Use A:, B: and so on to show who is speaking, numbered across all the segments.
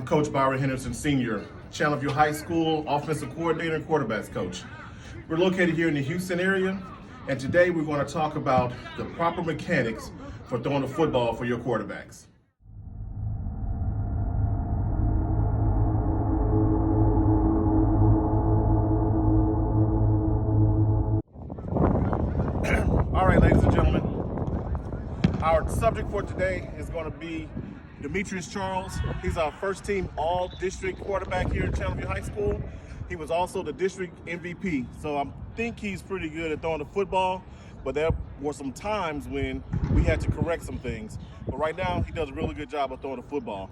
A: Coach Byron Henderson, Sr., Channelview High School Offensive Coordinator and Quarterbacks Coach. We're located here in the Houston area, and today we're going to talk about the proper mechanics for throwing the football for your quarterbacks. All right, ladies and gentlemen, our subject for today is going to be Demetrius Charles. He's our first team all-district quarterback here at Channelview High School. He was also the district MVP, so I think he's pretty good at throwing the football, but there were some times when we had to correct some things. But right now, he does a really good job of throwing the football.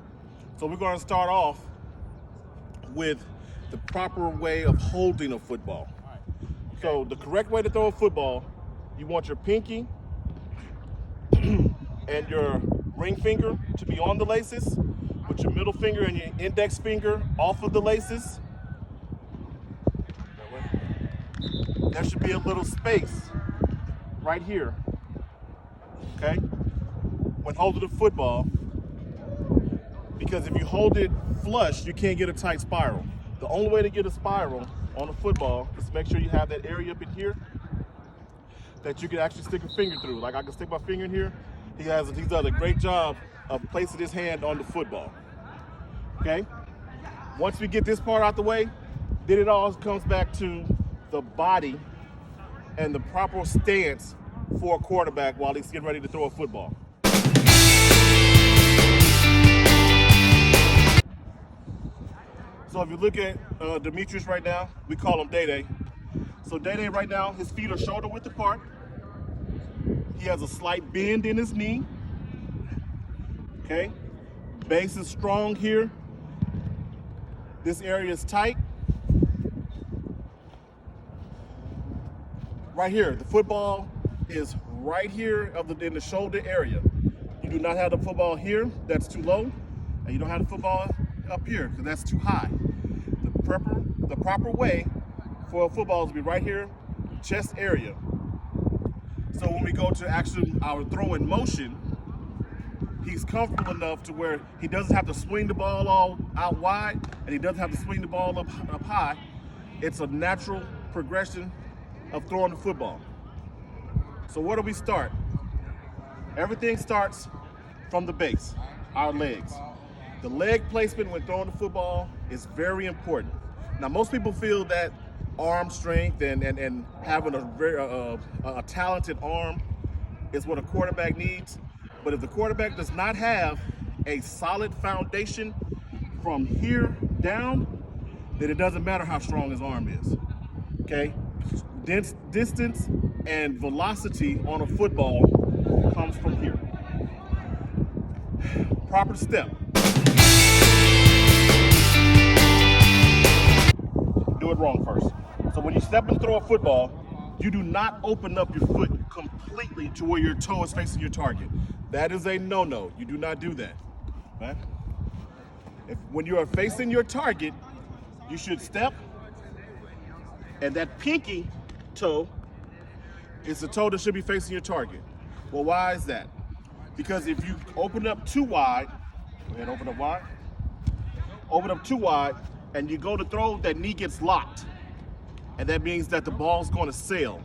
A: So we're going to start off with the proper way of holding a football. So the correct way to throw a football, you want your pinky and your ring finger to be on the laces, with your middle finger and your index finger off of the laces. There should be a little space right here, okay, when holding the football, because if you hold it flush, you can't get a tight spiral. The only way to get a spiral on a football is to make sure you have that area up in here that you can actually stick a finger through. Like I can stick my finger in here. He's done a great job of placing his hand on the football. Okay? Once we get this part out the way, then it all comes back to the body and the proper stance for a quarterback while he's getting ready to throw a football. So if you look at Demetrius right now, we call him Day-Day. So Day-Day right now, his feet are shoulder width apart. He has a slight bend in his knee. Okay, base is strong here. This area is tight. Right here, the football is right here in the shoulder area. You do not have the football here, that's too low, and you don't have the football up here because that's too high. The proper way for a football is to be right here, chest area. So when we go to actually our throw in motion, he's comfortable enough to where he doesn't have to swing the ball all out wide, and he doesn't have to swing the ball up high. It's a natural progression of throwing the football. So where do we start? Everything starts from the base, our legs. The leg placement when throwing the football is very important. Now, most people feel that arm strength and having a talented arm is what a quarterback needs. But if the quarterback does not have a solid foundation from here down, then it doesn't matter how strong his arm is. Okay? Distance and velocity on a football comes from here. Proper step. Do it wrong first. So when you step and throw a football, you do not open up your foot completely to where your toe is facing your target. That is a no-no. You do not do that. Right? When you are facing your target, you should step, and that pinky toe is the toe that should be facing your target. Well, why is that? Because if you open up too wide, go ahead, open up wide. Open up too wide, and you go to throw, that knee gets locked. And that means that the ball's going to sail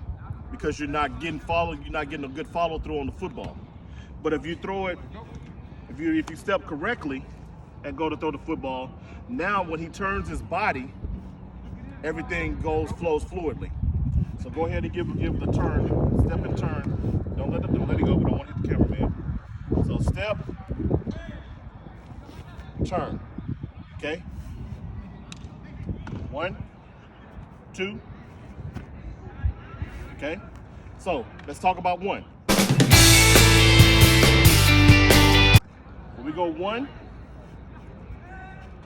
A: because you're not getting a good follow through on the football. But if you throw it, if you step correctly and go to throw the football, now when he turns his body, everything flows fluidly. So go ahead and give the turn, step and turn. Don't let it go, we don't want to hit the camera, man. So step, turn, okay? 1, 2, okay? So let's talk about 1. When we go 1,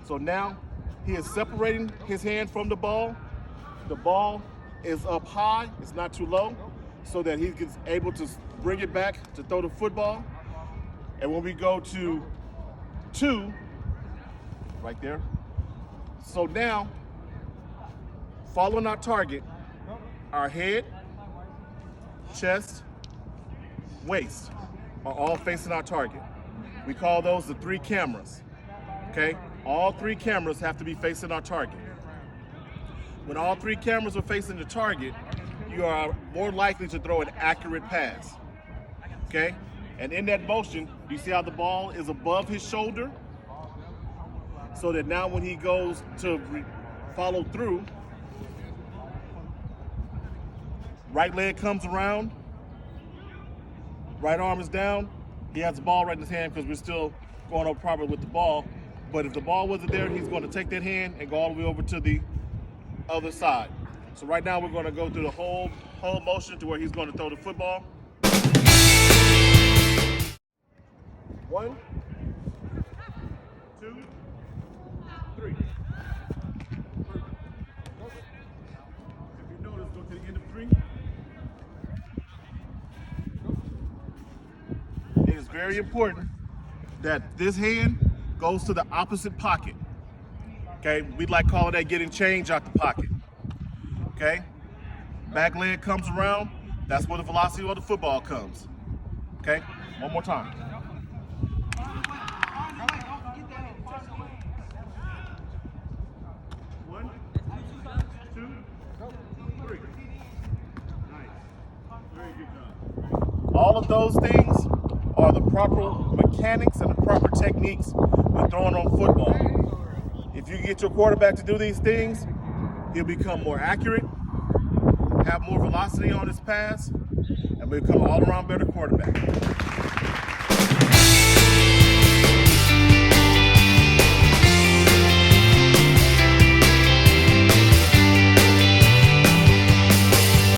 A: so now he is separating his hand from the ball. The ball is up high, it's not too low, so that he gets able to bring it back to throw the football. And when we go to 2, right there, so now, following our target, our head, chest, waist are all facing our target. We call those the 3 cameras, okay? all 3 cameras have to be facing our target. When all 3 cameras are facing the target, you are more likely to throw an accurate pass, okay? And in that motion, you see how the ball is above his shoulder? So that now when he goes to follow through, right leg comes around, right arm is down, he has the ball right in his hand because we're still going up properly with the ball. But if the ball wasn't there, he's going to take that hand and go all the way over to the other side. So right now we're going to go through the whole motion to where he's going to throw the football. 1, 2, 3. If you notice, go to the end of 3. It is very important that this hand goes to the opposite pocket. Okay, we like calling that getting change out the pocket. Okay, back leg comes around, that's where the velocity of the football comes. Okay, one more time. 1, 2, 3. Nice. Very good job. All of those things are the proper mechanics and the proper techniques when throwing on football. If you get your quarterback to do these things, he'll become more accurate, have more velocity on his pass, and become an all-around better quarterback.